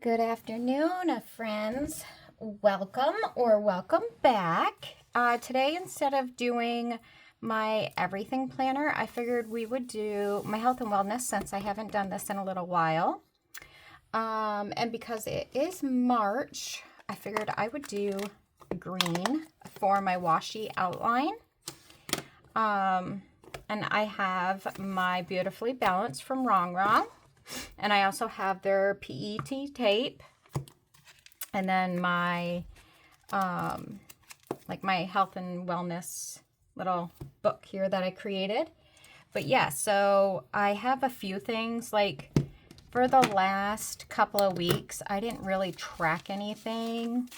Good afternoon, friends. Welcome or welcome back. Today, instead of doing my everything planner, I figured we would do my health and wellness since I haven't done this in a little while. And because it is March, I figured I would do green for my washi outline. And I have my Beautifully Balanced from Rongrong. And I also have their PET tape. And then my, my health and wellness little book here that I created. But yeah, so I have a few things. Like for the last couple of weeks, I didn't really track anything.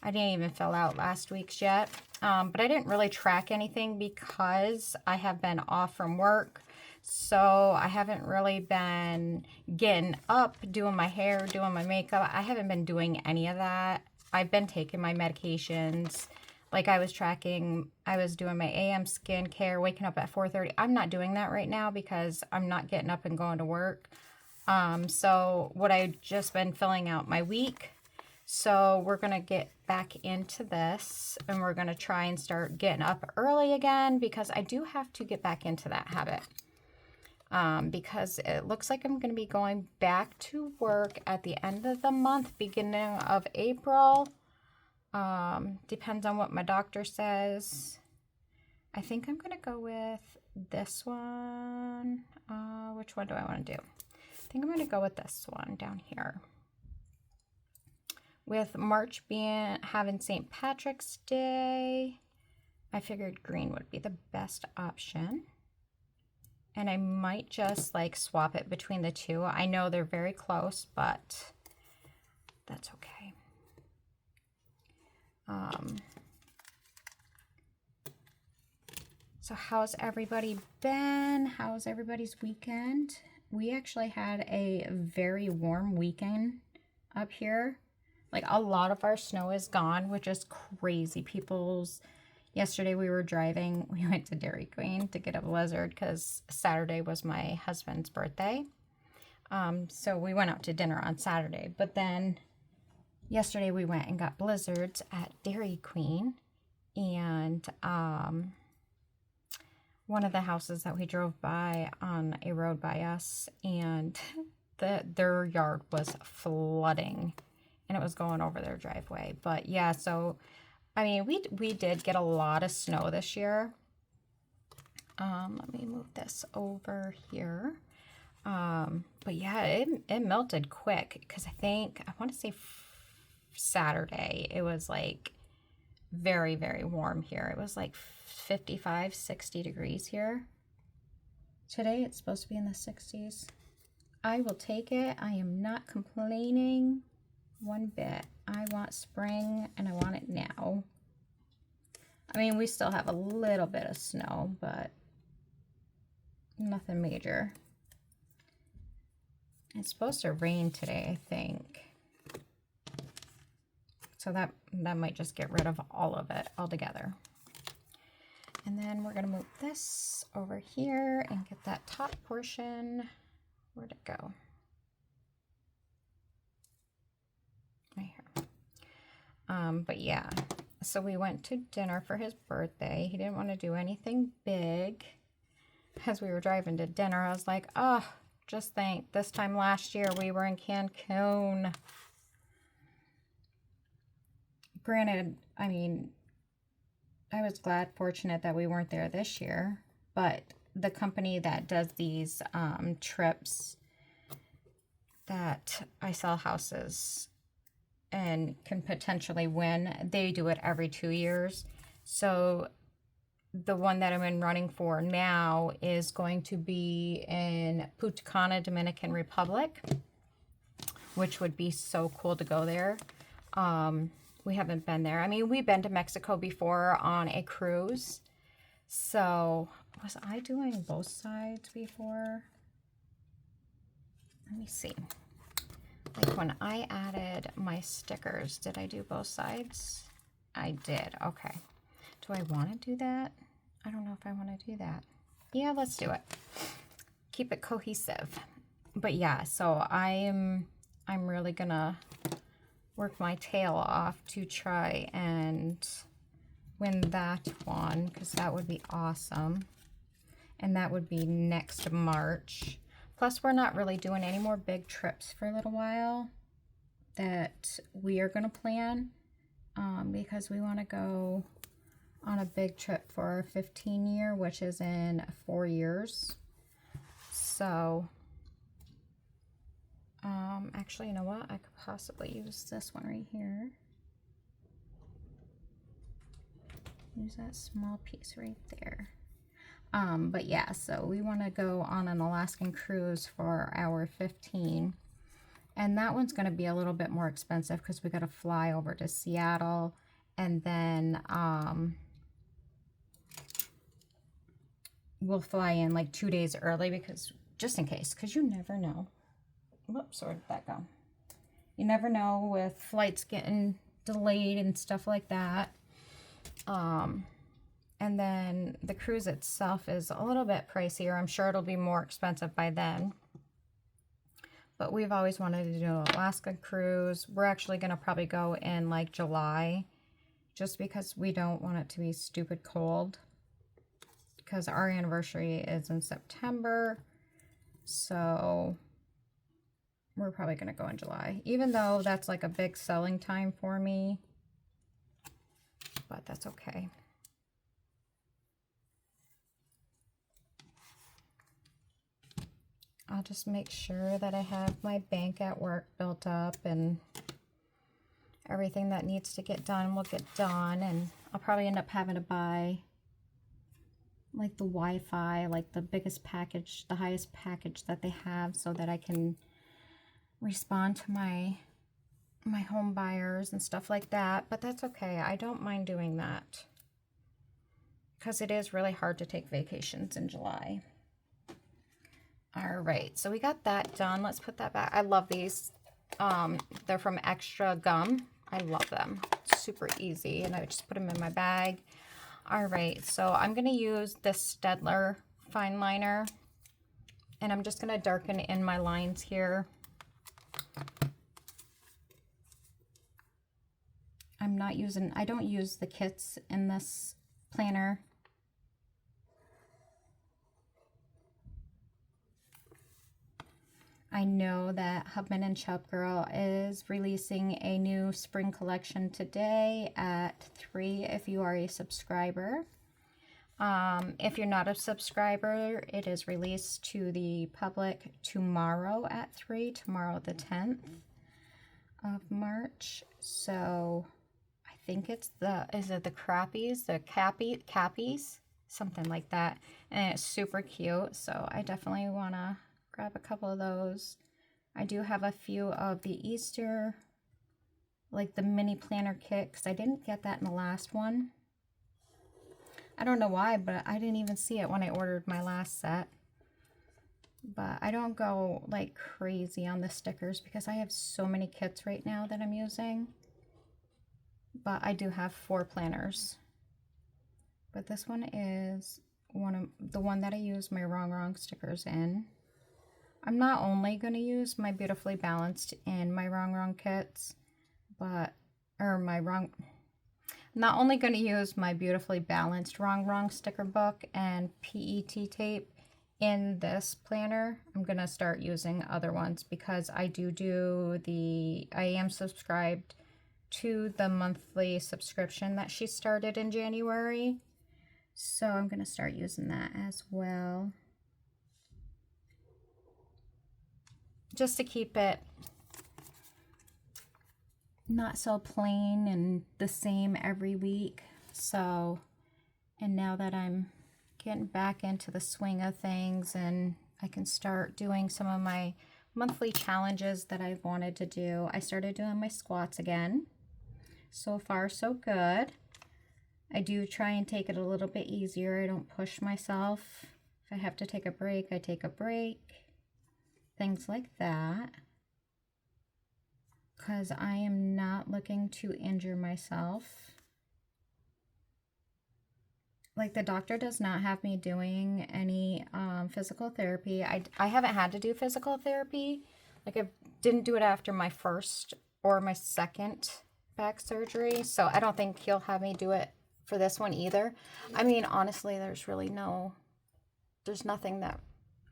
I didn't even fill out last week's yet. But I didn't really track anything because I have been off from work. So I haven't really been getting up, doing my hair, doing my makeup. I haven't been doing any of that. I've been taking my medications. Like I was doing my AM skincare, waking up at 4:30. I'm not doing that right now because I'm not getting up and going to work. So what I've just been filling out my week. So we're going to get back into this and we're going to try and start getting up early again because I do have to get back into that habit. Because it looks like I'm going to be going back to work at the end of the month, beginning of April. Depends on what my doctor says. I think I'm going to go with this one. Which one do I want to do? I think I'm going to go with this one down here. With March having St. Patrick's Day, I figured green would be the best option. And I might just like swap it between the two. I know they're very close, but that's okay. So how's everybody been? How's everybody's weekend? We actually had a very warm weekend up here. Like a lot of our snow is gone, which is crazy. Yesterday we were driving, we went to Dairy Queen to get a blizzard because Saturday was my husband's birthday. So we went out to dinner on Saturday. But then yesterday we went and got blizzards at Dairy Queen. And one of the houses that we drove by on a road by us, and their yard was flooding. And it was going over their driveway. But yeah, so I mean, we did get a lot of snow this year. Let me move this over here. But yeah, it melted quick because I want to say Saturday, it was like very, very warm here. It was like 55, 60 degrees here. Today, it's supposed to be in the 60s. I will take it. I am not complaining one bit. I want spring and I want it now. I mean, we still have a little bit of snow, but nothing major. It's supposed to rain today, I think. So that might just get rid of all of it altogether. And then we're going to move this over here and get that top portion. Where'd it go? Right here. But yeah, so we went to dinner for his birthday. He didn't want to do anything big. As we were driving to dinner, I was like, oh, just think, this time last year we were in Cancun. Granted, I mean, I was fortunate that we weren't there this year, but the company that does these trips that I sell houses and can potentially win, they do it every 2 years. So the one that I'm in running for now is going to be in Punta Cana, Dominican Republic, which would be so cool to go there. We haven't been there. I mean, we've been to Mexico before on a cruise. So was I doing both sides before? Let me see. Like when I added my stickers, did I do both sides? I did. Okay. Do I want to do that? I don't know if I want to do that. Yeah, let's do it. Keep it cohesive. But yeah, so I'm I'm really gonna work my tail off to try and win that one, because that would be awesome. And that would be next March. Plus, we're not really doing any more big trips for a little while that we are going to plan, because we want to go on a big trip for our 15-year, which is in 4 years. So, actually, you know what? I could possibly use this one right here. Use that small piece right there. But yeah, so we want to go on an Alaskan cruise for our 15. And that one's going to be a little bit more expensive because we got to fly over to Seattle, and then we'll fly in like 2 days early, because just in case, because you never know. Whoops, where did that go? You never know with flights getting delayed and stuff like that. And then the cruise itself is a little bit pricier. I'm sure it'll be more expensive by then. But we've always wanted to do an Alaska cruise. We're actually going to probably go in like July, just because we don't want it to be stupid cold. Because our anniversary is in September. So we're probably going to go in July. Even though that's like a big selling time for me. But that's okay. I'll just make sure that I have my bank at work built up, and everything that needs to get done will get done. And I'll probably end up having to buy like the Wi-Fi, like the biggest package, the highest package that they have, so that I can respond to my home buyers and stuff like that. But that's okay. I don't mind doing that, because it is really hard to take vacations in July. All right, so we got that done. Let's put that back. I love these. They're from Extra Gum. I love them. Super easy, and I just put them in my bag. All right, so I'm going to use this Stedler fine liner, and I'm just going to darken in my lines here. I don't use the kits in this planner. I know that Hubman and Chub Girl is releasing a new spring collection today at 3 if you are a subscriber. If you're not a subscriber, it is released to the public tomorrow at 3, tomorrow the 10th of March. So I think it's is it the crappies, the cappies, something like that. And it's super cute, so I definitely want to grab a couple of those. I do have a few of the Easter, like the mini planner kit, because I didn't get that in the last one. I don't know why, but I didn't even see it when I ordered my last set. But I don't go like crazy on the stickers because I have so many kits right now that I'm using. But I do have 4 planners. But this one is the one that I use my Rongrong stickers in. I'm not only going to use my Beautifully Balanced in my Rongrong kits, I'm not only going to use my Beautifully Balanced Rongrong sticker book and PET tape in this planner. I'm going to start using other ones, because I am subscribed to the monthly subscription that she started in January. So I'm going to start using that as well, just to keep it not so plain and the same every week. So, and now that I'm getting back into the swing of things, and I can start doing some of my monthly challenges that I've wanted to do. I started doing my squats again. So far, so good. I do try and take it a little bit easier. I don't push myself. If I have to take a break, I take a break. Things like that, because I am not looking to injure myself. Like, the doctor does not have me doing any physical therapy. I haven't had to do physical therapy Like I didn't do it after my first or my second back surgery, so I don't think he'll have me do it for this one either. I mean, honestly, there's nothing that,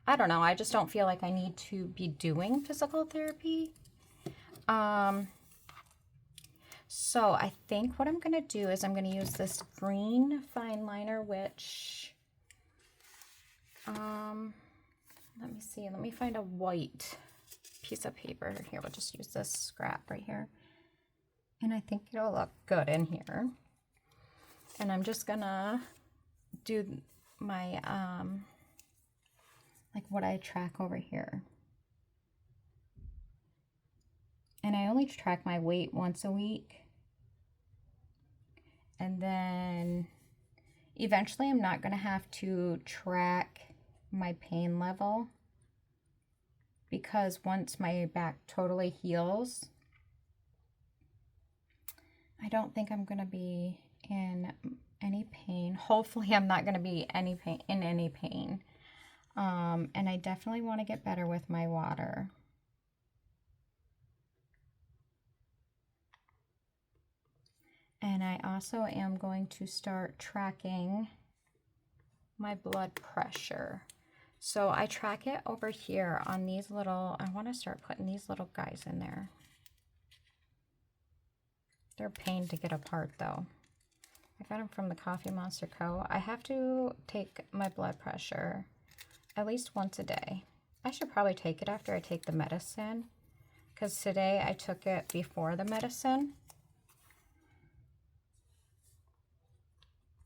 I don't know, I just don't feel like I need to be doing physical therapy. So I think what I'm going to do is I'm going to use this green fine liner, which, let me see, let me find a white piece of paper. Here, we'll just use this scrap right here. And I think it'll look good in here. And I'm just going to do my, like what I track over here. And I only track my weight once a week. And then eventually I'm not going to have to track my pain level, because once my back totally heals, I don't think I'm going to be in any pain. Hopefully I'm not going to be in any pain. And I definitely want to get better with my water. And I also am going to start tracking my blood pressure. So I track it over here on these little, I want to start putting these little guys in there. They're a pain to get apart though. I got them from the Coffee Monster Co. I have to take my blood pressure at least once a day. I should probably take it after I take the medicine, because today I took it before the medicine.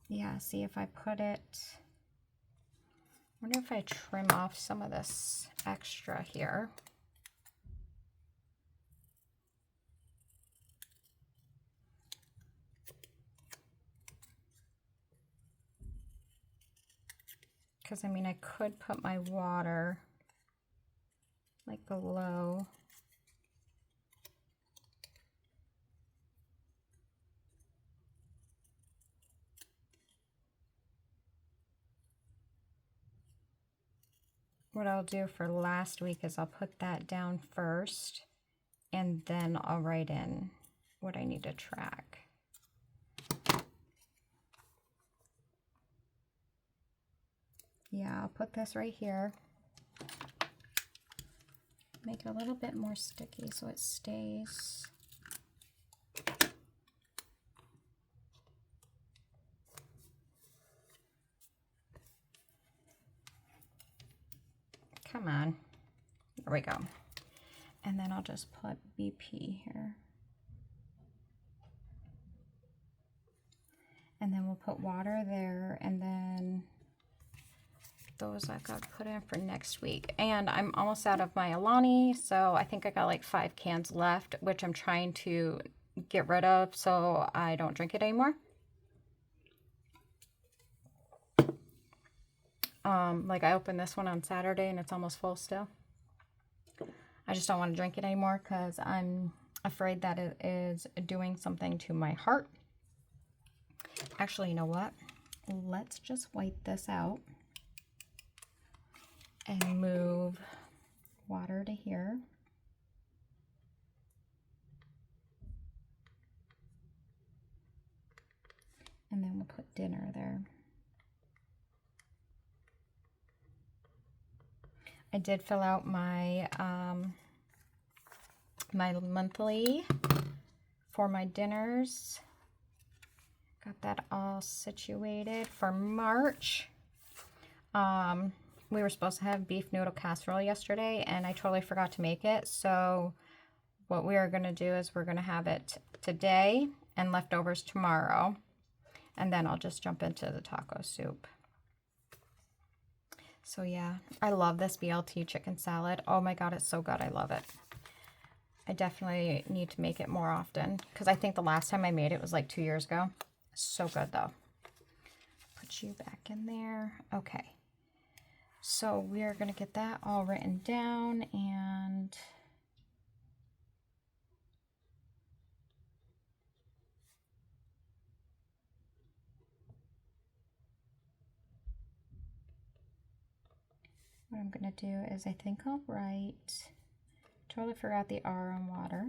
Yeah, see if I put it, I wonder if I trim off some of this extra here. Because I mean, I could put my water like below. What I'll do for last week is I'll put that down first, and then I'll write in what I need to track. Yeah, I'll put this right here. Make it a little bit more sticky so it stays. Come on. There we go. And then I'll just put BP here. And then we'll put water there, and then those I got put in for next week. And I'm almost out of my Alani, so I think I got like 5 cans left, which I'm trying to get rid of so I don't drink it anymore. Like I opened this one on Saturday and it's almost full still. I just don't want to drink it anymore because I'm afraid that it is doing something to my heart. Actually, you know what? Let's just wipe this out and move water to here. And then we'll put dinner there. I did fill out my my monthly for my dinners. Got that all situated for March. We were supposed to have beef noodle casserole yesterday, and I totally forgot to make it. So what we are going to do is we're going to have it today and leftovers tomorrow. And then I'll just jump into the taco soup. So yeah, I love this BLT chicken salad. Oh my God, it's so good. I love it. I definitely need to make it more often because I think the last time I made it was like 2 years ago. So good though. Put you back in there. Okay. So we are going to get that all written down, and what I'm going to do is I think I'll write Totally forgot the R on water.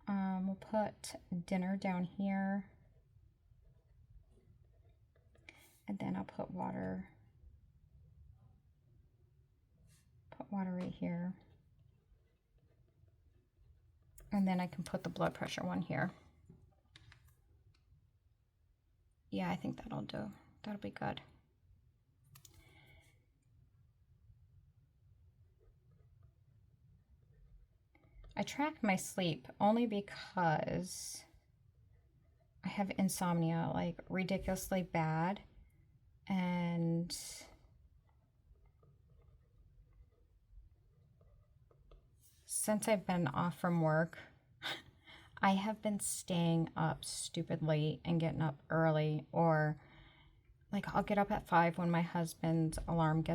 We'll put dinner down here. And then I'll put water. Put water right here. And then I can put the blood pressure one here. Yeah, I think that'll do. That'll be good. I track my sleep only because I have insomnia, like ridiculously bad. And since I've been off from work, I have been staying up stupid late and getting up early, or like I'll get up at 5 when my husband's alarm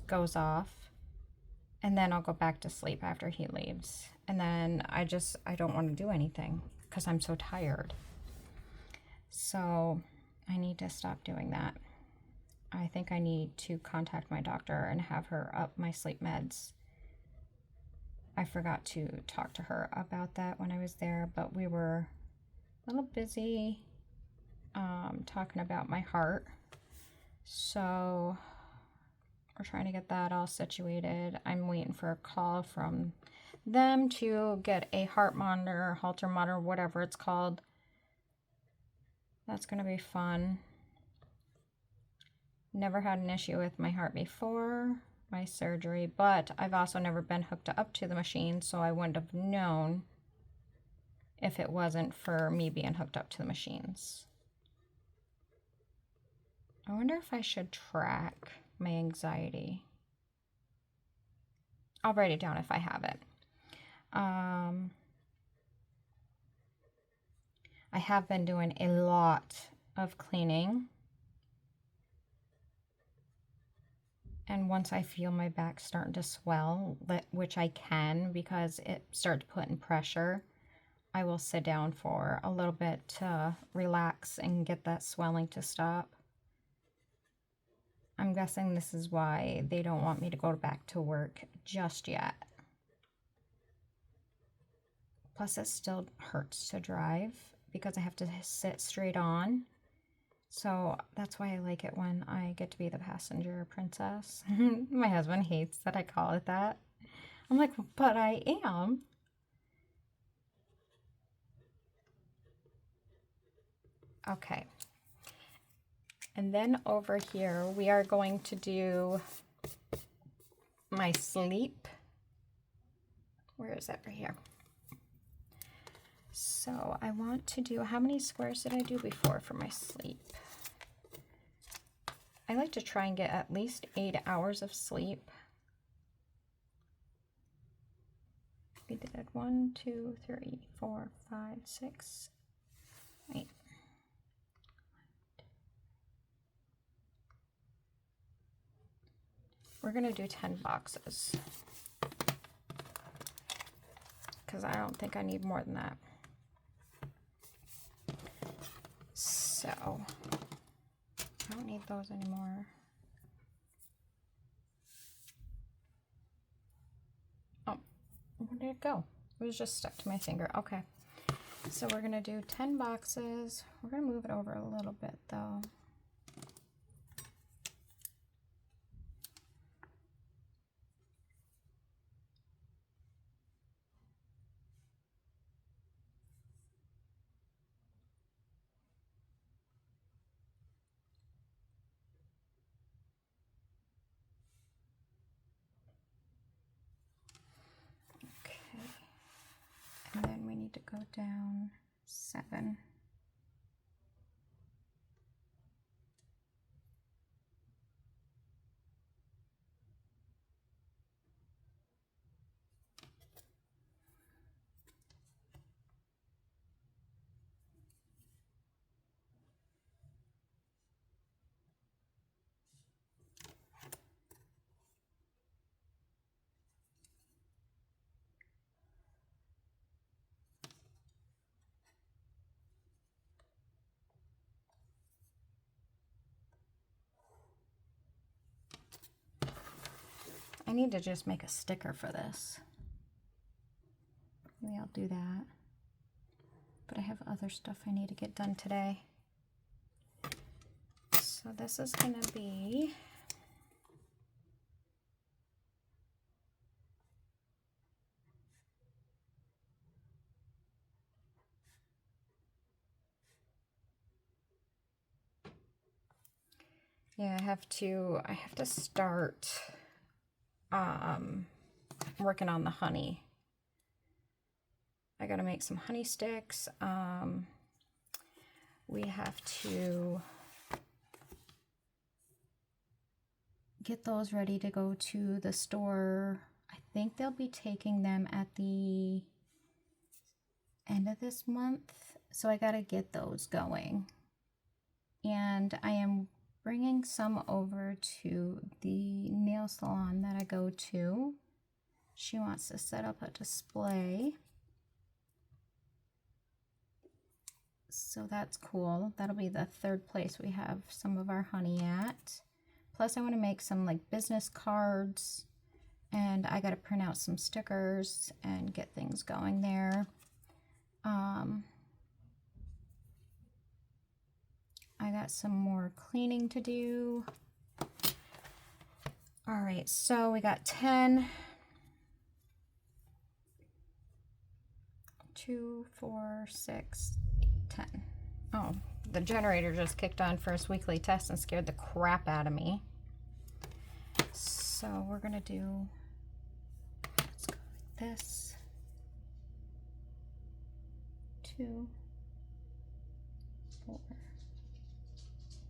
goes off, and then I'll go back to sleep after he leaves. And then I don't want to do anything because I'm so tired. So I need to stop doing that. I think I need to contact my doctor and have her up my sleep meds. I forgot to talk to her about that when I was there, but we were a little busy talking about my heart. So we're trying to get that all situated. I'm waiting for a call from them to get a heart monitor, Holter monitor, whatever it's called. That's going to be fun. Never had an issue with my heart before my surgery, but I've also never been hooked up to the machine, so I wouldn't have known if it wasn't for me being hooked up to the machines. I wonder if I should track my anxiety. I'll write it down if I have it. I have been doing a lot of cleaning. And once I feel my back starting to swell, which I can because it started putting pressure, I will sit down for a little bit to relax and get that swelling to stop. I'm guessing this is why they don't want me to go back to work just yet. Plus, it still hurts to drive because I have to sit straight on. So that's why I like it when I get to be the passenger princess. My husband hates that I call it that. I'm like, but I am. Okay. And then over here, we are going to do my sleep. Where is that? Right here. So I want to do, how many squares did I do before for my sleep? I like to try and get at least 8 hours of sleep. We did 1, 2, 3, 4, 5, 6, 8. We're gonna do 10 boxes because I don't think I need more than that. So I don't need those anymore. Oh, where did it go? It was just stuck to my finger. Okay. So we're gonna do 10 boxes. We're gonna move it over a little bit though. And then we need to go down 7. I need to just make a sticker for this. Maybe I'll do that. But I have other stuff I need to get done today. So this is going to be I have to start working on the honey. I got to make some honey sticks. We have to get those ready to go to the store. I think they'll be taking them at the end of this month. So I got to get those going. And I am bringing some over to the nail salon that I go to. She wants to set up a display. So that's cool. That'll be the third place we have some of our honey at. Plus I want to make some like business cards, and I got to print out some stickers and get things going there. I got some more cleaning to do. All right, so we got 10, 2, 4, 6, 10. Oh, the generator just kicked on for its weekly test and scared the crap out of me. So we're gonna do, let's go like this. 2, 4,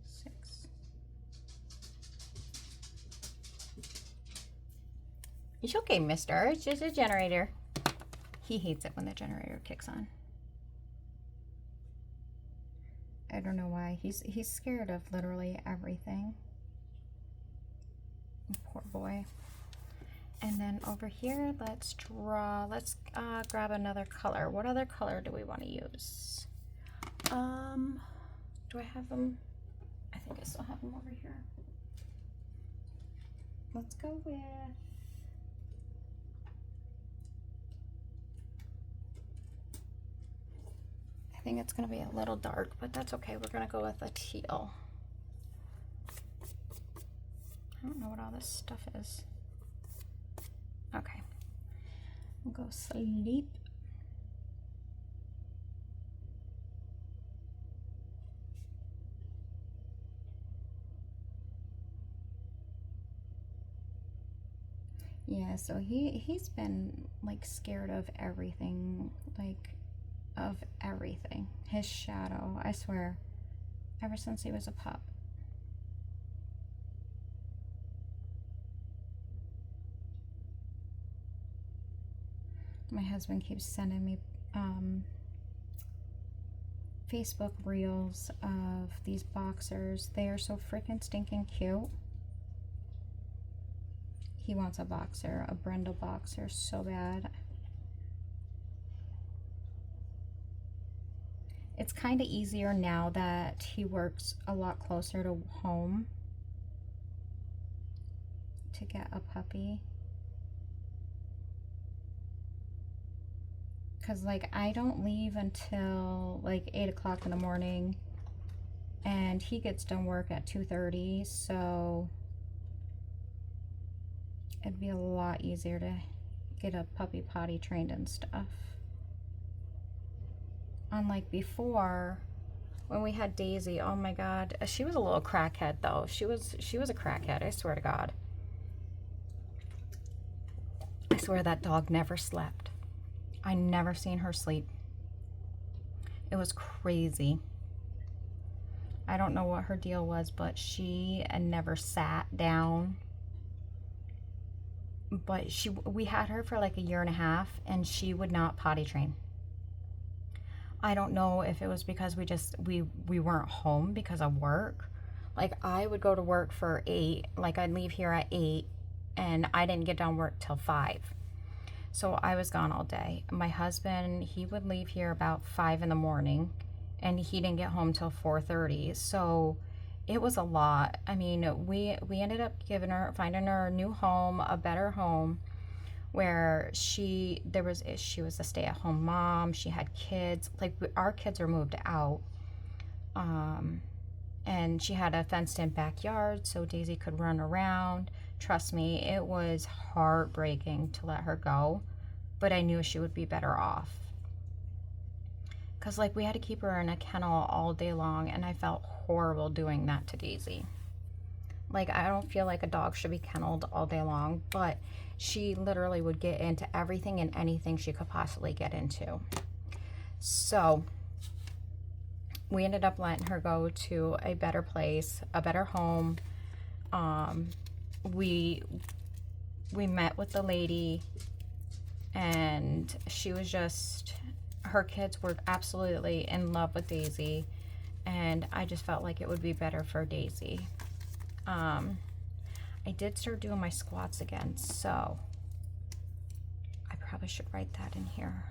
6. It's okay, mister. It's just a generator. He hates it when the generator kicks on. I don't know why. He's scared of literally everything. Poor boy. And then over here, let's grab another color. What other color do we want to use? Do I have them? I think I still have them over here. Let's go with, I think it's going to be a little dark, but that's okay. We're going to go with a teal. I don't know what all this stuff is. Okay. We'll go sleep. Yeah, so he's been like scared of everything, like of everything. His shadow, I swear, ever since he was a pup. My husband keeps sending me Facebook reels of these boxers. They are so freaking stinking cute. He wants a boxer, a Brindle boxer, so bad. It's kind of easier now that he works a lot closer to home to get a puppy. Because like I don't leave until like 8 o'clock in the morning, and he gets done work at 2:30, so it'd be a lot easier to get a puppy potty trained and stuff. Unlike before, when we had Daisy, oh my God, she was a little crackhead though. She was a crackhead, I swear to God. I swear that dog never slept. I never seen her sleep. It was crazy. I don't know what her deal was, but she never sat down. But we had her for like a year and a half, and she would not potty train. I don't know if it was because we weren't home because of work. Like I would go to work for 8, like I'd leave here at 8, and I didn't get done work till 5. So I was gone all day. My husband, he would leave here about 5 in the morning, and he didn't get home till 4:30. So it was a lot. I mean, we ended up finding her a new home, a better home. where she was a stay-at-home mom. She had kids. Like, our kids are moved out. And she had a fenced-in backyard so Daisy could run around. Trust me, it was heartbreaking to let her go, but I knew she would be better off. Because, like, we had to keep her in a kennel all day long, and I felt horrible doing that to Daisy. Like, I don't feel like a dog should be kenneled all day long, but she literally would get into everything and anything she could possibly get into. So we ended up letting her go to a better place, a better home. We met with the lady, and she was just, her kids were absolutely in love with Daisy, and I just felt like it would be better for Daisy. I did start doing my squats again, so I probably should write that in here.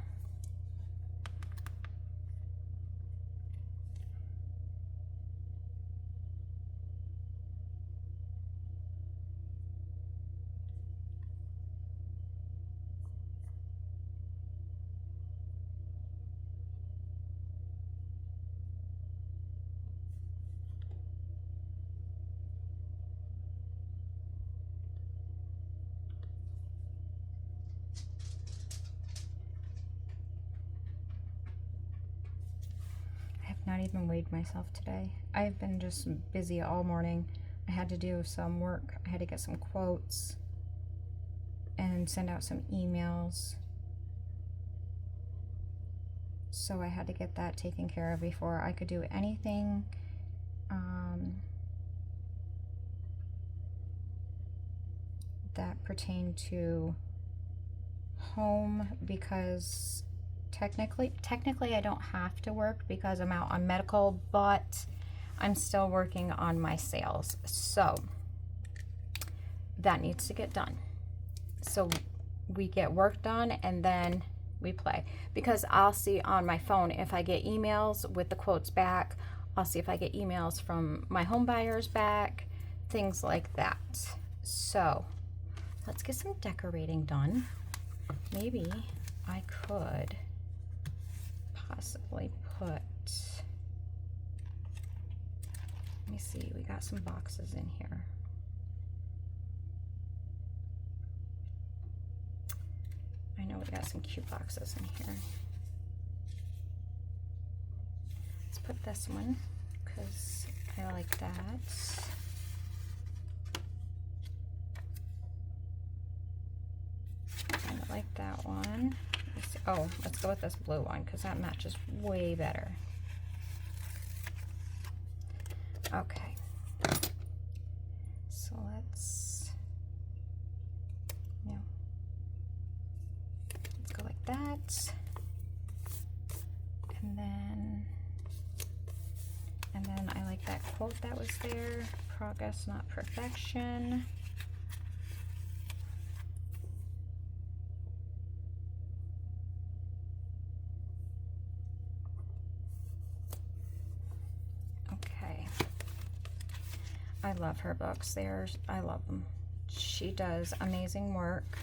Not even weighed myself today. I've been just busy all morning. I had to do some work. I had to get some quotes and send out some emails. So I had to get that taken care of before I could do anything that pertained to home, because technically I don't have to work because I'm out on medical, but I'm still working on my sales, so that needs to get done. So we get work done and then we play, because I'll see on my phone if I get emails with the quotes back. I'll see if I get emails from my home buyers back, things like that. So let's get some decorating done. Maybe I could possibly put, let me see, we got some boxes in here. I know we got some cute boxes in here. Let's put this one because I like that. I like that one. Oh, let's go with this blue one because that matches way better. Okay. So let's go like that. And then I like that quote that was there. Progress, not perfection. I love her books. I love them. She does amazing work.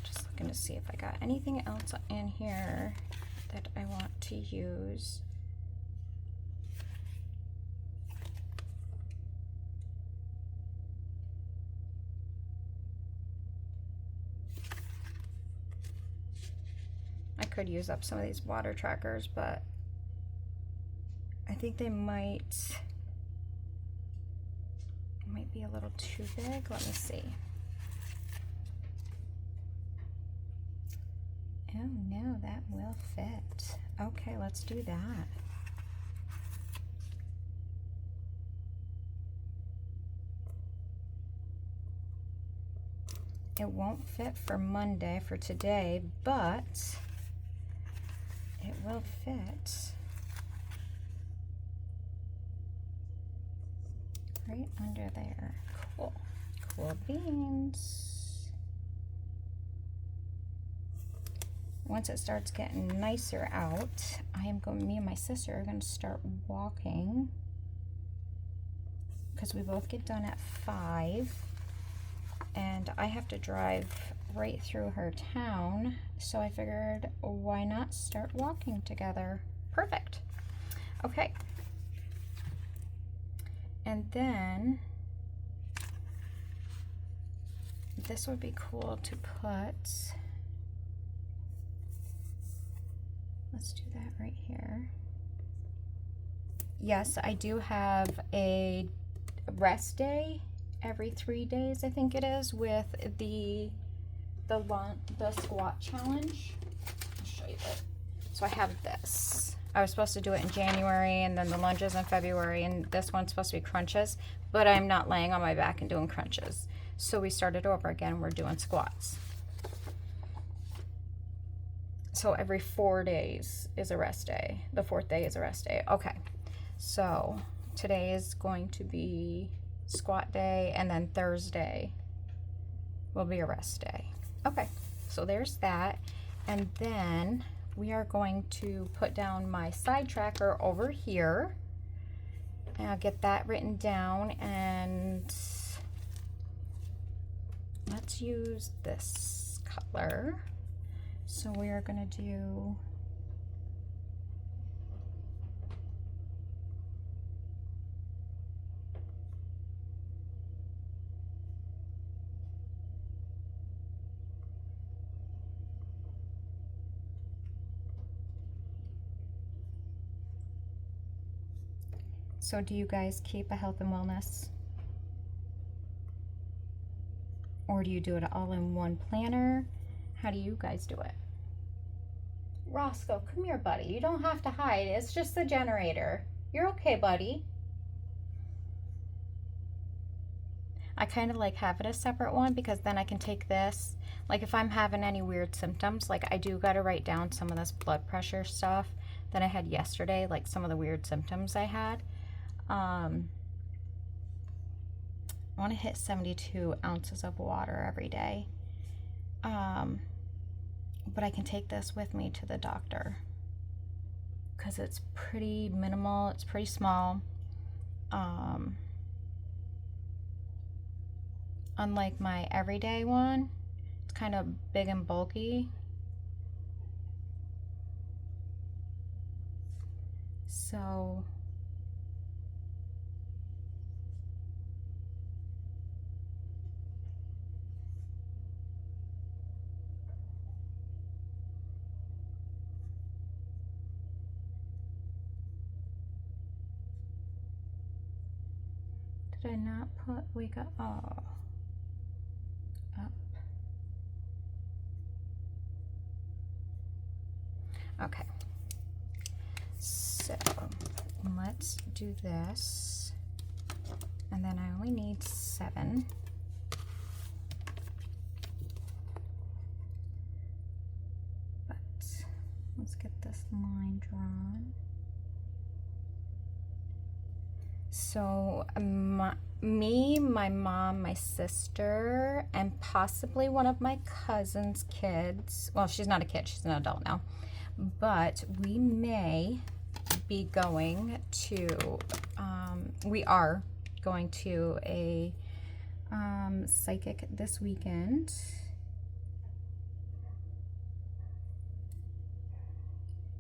Just looking to see if I got anything else in here that I want to use. I could use up some of these water trackers, but I think they might be a little too big. Let me see. Oh no, that will fit. Okay, let's do that. It won't fit for Monday, for today, but it will fit right under there. Cool. Cool beans. Once it starts getting nicer out, me and my sister are going to start walking, because we both get done at 5. and I have to drive right through her town, so I figured why not start walking together. Perfect. Okay. And then this would be cool to put, let's do that right here. Yes, I do have a rest day every 3 days, I think it is, with the squat challenge. I'll show you that. So I have this. I was supposed to do it in January, and then the lunges in February, and this one's supposed to be crunches, but I'm not laying on my back and doing crunches. So we started over again. We're doing squats. So every 4 days is a rest day. The 4th day is a rest day. Okay. So today is going to be squat day, and then Thursday will be a rest day. Okay, so there's that. And then we are going to put down my side tracker over here, and I'll get that written down, and let's use this color. So we are going to do So do you guys keep a health and wellness? Or do you do it all in one planner? How do you guys do it? Roscoe, come here, buddy. You don't have to hide. It's just the generator. You're okay, buddy. I kind of like have it a separate one because then I can take this. Like if I'm having any weird symptoms, like I do got to write down some of this blood pressure stuff that I had yesterday, like some of the weird symptoms I had. I want to hit 72 ounces of water every day. But I can take this with me to the doctor because it's pretty minimal. It's pretty small. Unlike my everyday one, it's kind of big and bulky. So did I not put wake up? Oh, up. Okay. So let's do this, and then I only need 7. But let's get this line drawn. So me, my mom, my sister, and possibly one of my cousin's kids. Well, she's not a kid, she's an adult now. But we may be going to, we are going to a psychic this weekend.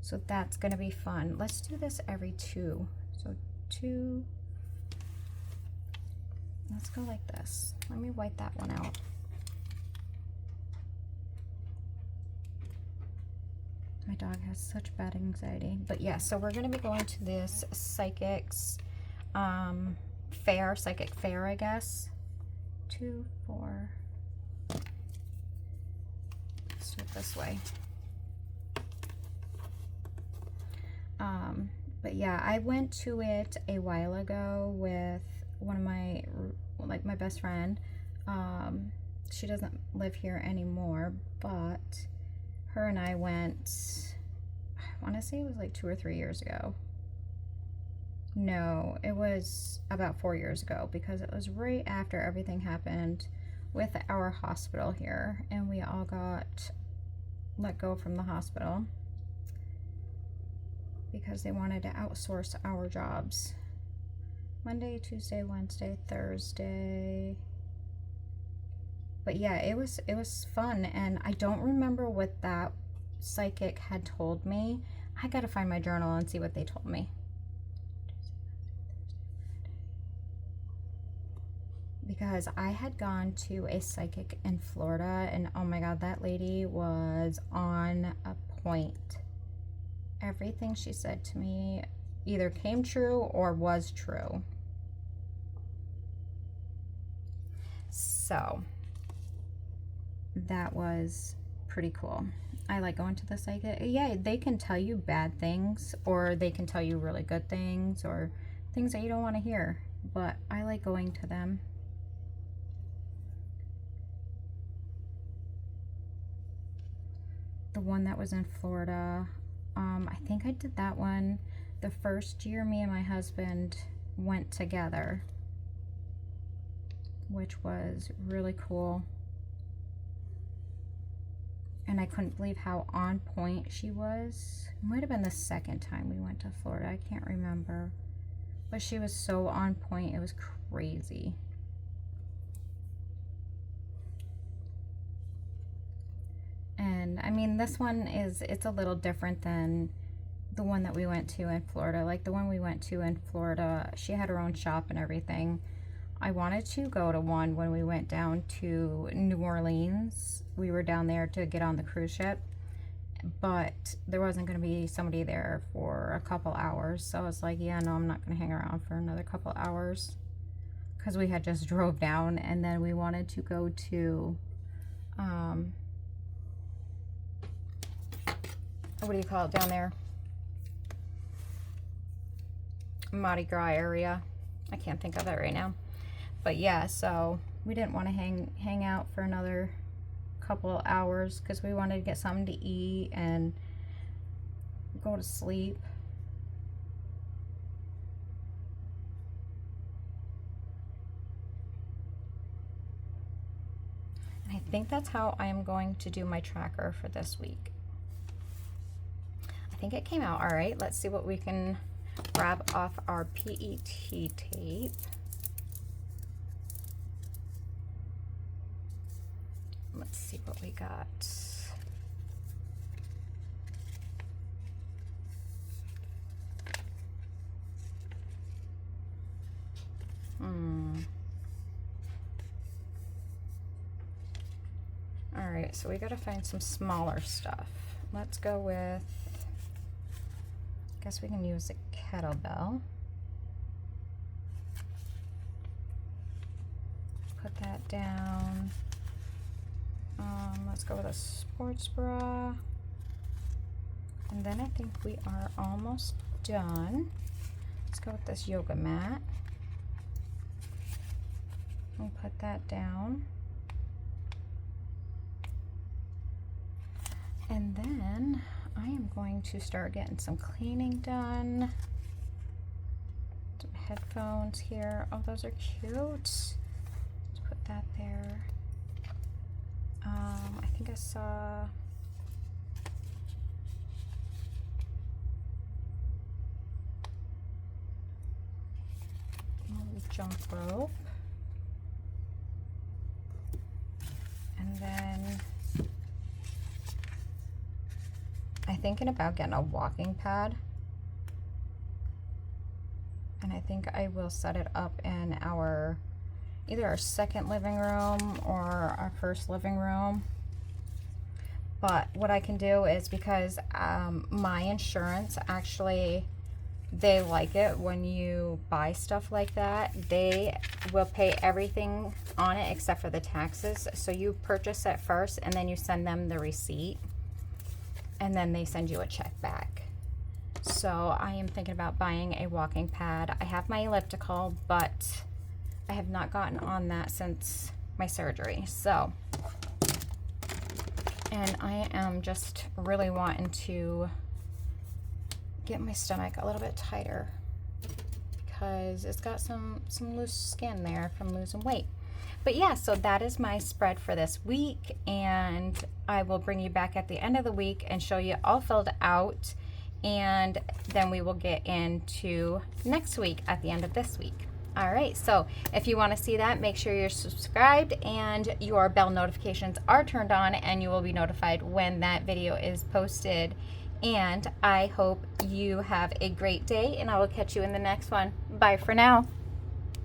So that's going to be fun. Let's do this every 2. So 2. Let's go like this. Let me white that one out. My dog has such bad anxiety. But yeah, so we're going to be going to this psychics fair, psychic fair, I guess. 2, 4. Let's do it this way. But yeah, I went to it a while ago with one of my, like my best friend. She doesn't live here anymore, but her and I went, I want to say it was like 2 or 3 years ago. No, it was about 4 years ago because it was right after everything happened with our hospital here, and we all got let go from the hospital because they wanted to outsource our jobs. Monday, Tuesday, Wednesday, Thursday. But yeah, it was fun, and I don't remember what that psychic had told me. I gotta find my journal and see what they told me. Because I had gone to a psychic in Florida, and oh my god, that lady was on a point. Everything she said to me either came true or was true. So that was pretty cool. I like going to the psychic. Yeah, they can tell you bad things, or they can tell you really good things, or things that you don't want to hear, but I like going to them. The one that was in Florida, I think I did that one the first year me and my husband went together, which was really cool. And I couldn't believe how on point she was. It might have been the second time we went to Florida. I can't remember. But she was so on point. It was crazy. And I mean, this one it's a little different than the one that we went to in Florida. Like the one we went to in Florida, she had her own shop and everything. I wanted to go to one when we went down to New Orleans. We were down there to get on the cruise ship, but there wasn't going to be somebody there for a couple hours. So I was like, yeah, no, I'm not going to hang around for another couple hours, because we had just drove down, and then we wanted to go to, what do you call it down there? Mardi Gras area. I can't think of it right now. But yeah, so we didn't want to hang out for another couple hours, because we wanted to get something to eat and go to sleep. And I think that's how I am going to do my tracker for this week. I think it came out all right. Let's see what we can grab off our PET tape. Let's see what we got. All right, so we got to find some smaller stuff. Let's go with, I guess we can use a kettlebell. Put that down. Let's go with a sports bra. And then I think we are almost done. Let's go with this yoga mat. And put that down. And then I am going to start getting some cleaning done. Some headphones here. Oh, those are cute. Let's put that there. I think I saw a jump rope. And then I'm thinking about getting a walking pad. And I think I will set it up in our either our second living room or our first living room. But what I can do is, because my insurance actually, they like it when you buy stuff like that. They will pay everything on it except for the taxes. So you purchase it first and then you send them the receipt, and then they send you a check back. So I am thinking about buying a walking pad. I have my elliptical, but I have not gotten on that since my surgery. So, and I am just really wanting to get my stomach a little bit tighter, because it's got some loose skin there from losing weight. But yeah, so that is my spread for this week, and I will bring you back at the end of the week and show you all filled out, and then we will get into next week at the end of this week. All right, so if you want to see that, make sure you're subscribed and your bell notifications are turned on, and you will be notified when that video is posted. And I hope you have a great day, and I will catch you in the next one. Bye for now.